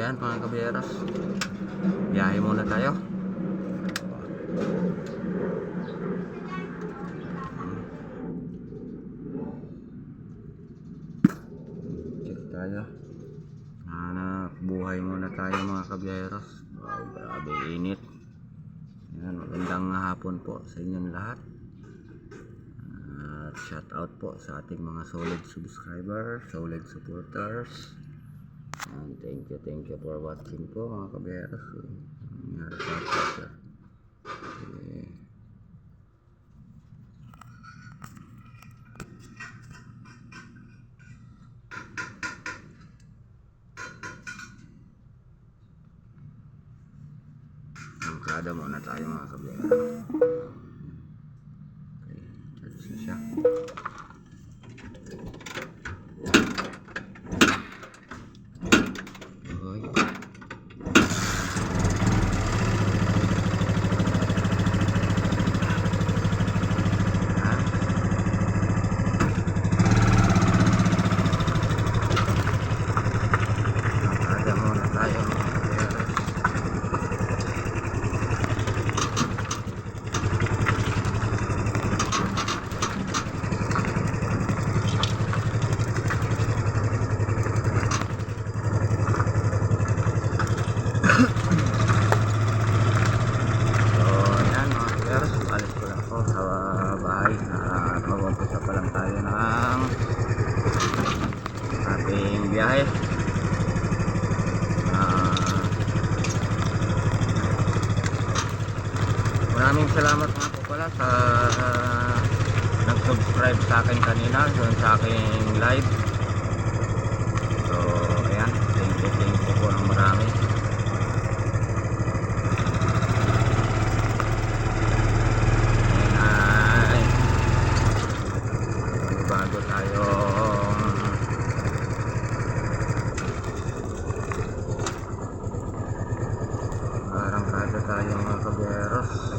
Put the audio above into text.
ayan mga kabiyeros, biyahe muna tayo. Check tayo. Hanap buhay muna tayo mga kabiyeros. Wow, grabe init. Ayan, magandang hapon po sa inyong lahat. Shout out po sa ating mga solid subscribers, solid supporters. And thank you for watching po mga kaberos. Okay. Angkada muna tayo mga kaberos. Okay, charge na siya. Mag-umpisa pa lang tayo ng ating biyahe. Maraming salamat nga po pala sa nag-subscribe sa akin kanina doon sa aking live. So ayan, thank you po ng marami. Bago tayo arangkada tayo mga kaberos.